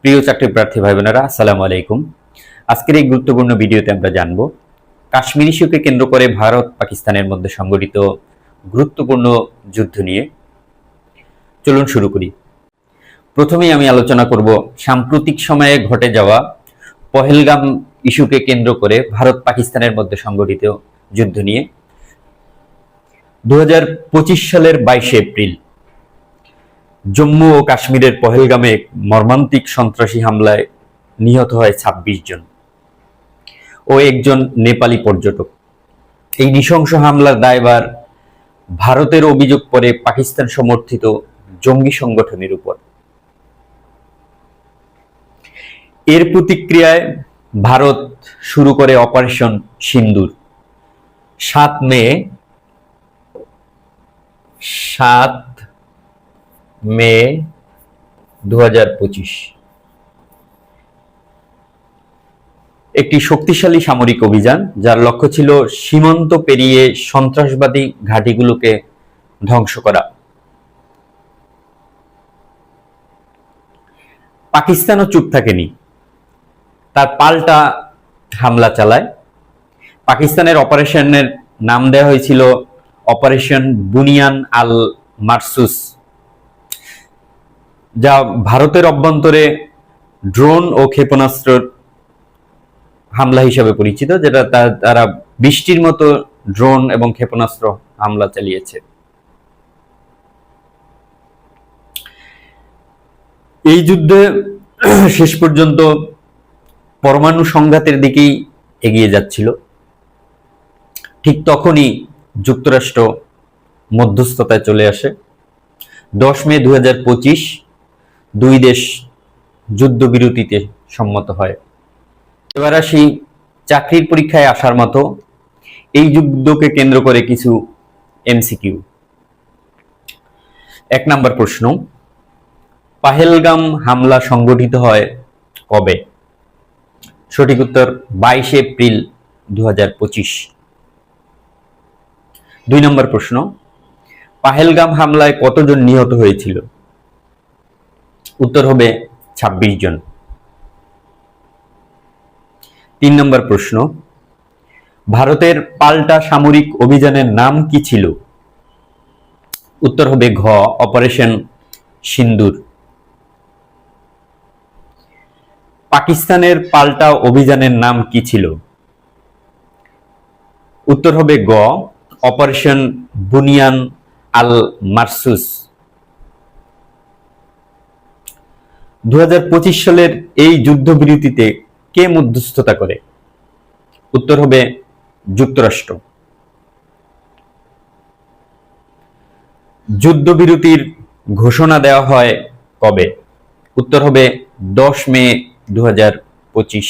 প্রিয় চাকরি প্রার্থী ভাই বোনেরা, আসসালামু আলাইকুম। আজকের এই গুরুত্বপূর্ণ ভিডিওতে আমরা জানব কাশ্মীর ইস্যুকে কেন্দ্র করে ভারত পাকিস্তানের মধ্যে সংঘটিত গুরুত্বপূর্ণ যুদ্ধ নিয়ে। চলুন শুরু করি। প্রথমেই আমি আলোচনা করব সাম্প্রতিক সময়ে ঘটে যাওয়া পহেলগাম ইস্যুকে কেন্দ্র করে ভারত পাকিস্তানের মধ্যে সংঘটিত যুদ্ধ নিয়ে। 2025 সালের 22 এপ্রিল জম্মু ও কাশ্মীরের পহেলগামে মর্মান্তিক সন্ত্রাসী হামলায় নিহত হয় 26 জন ও একজন নেপালি পর্যটক। এই নৃশংস হামলার দায়ভার ভারতের অভিযোগ পড়ে পাকিস্তান সমর্থিত জঙ্গি সংগঠনের উপর। এর প্রতিক্রিয়ায় ভারত শুরু করে অপারেশন সিন্দুর। 7 মে 2025 একটি শক্তিশালী সামরিক অভিযান, যার লক্ষ্য ছিল সীমান্ত পেরিয়ে সন্ত্রাসবাদী ঘাঁটিগুলোকে ধ্বংস করা। পাকিস্তানও চুপ থাকেনি, তার পাল্টা হামলা চালায়। পাকিস্তানের অপারেশনের নাম দেওয়া হয়েছিল অপারেশন বুনিয়ান আল মারসুস, যা ভারতের অভ্যন্তরে ড্রোন ও ক্ষেপণাস্ত্র হামলা হিসেবে পরিচিত, যেটা তারা 20টির মতো ড্রোন এবং ক্ষেপণাস্ত্র হামলা চালিয়েছে। এই যুদ্ধে শেষ পর্যন্ত পরমাণু সংঘাতের দিকেই এগিয়ে যাচ্ছিল। ঠিক তখনই যুক্তরাষ্ট্র মধ্যস্থতায় চলে আসে। 10 মে 2025 দুই দেশ যুদ্ধবিরতিতে সম্মত হয়। এবার আসি চাকরির পরীক্ষায় আসার মতো এই যুদ্ধকে কেন্দ্র করে কিছু এমসিকিউ। 1 নম্বর প্রশ্ন, পাহেলগাম হামলা সংঘটিত হয় কবে? সঠিক উত্তর 22 এপ্রিল 2025। 2 নম্বর প্রশ্ন, পাহেলগাম হামলায় কতজন নিহত হয়েছিল? উত্তর হবে 26 জন। 3 নম্বর প্রশ্ন, ভারতের পাল্টা সামরিক অভিযানের নাম কি ছিল? উত্তর হবে ঘ, অপারেশন সিন্দুর। পাকিস্তানের পাল্টা অভিযানের নাম কি ছিল? উত্তর হবে গ, অপারেশন বুনিয়ান আল মারসুস। 2025 সালের এই যুদ্ধবিরতিতে কে মধ্যস্থতা করে? উত্তর হবে যুক্তরাষ্ট্র। যুদ্ধবিরতির ঘোষণা দেওয়া হয় কবে? উত্তর হবে 10 মে 2025।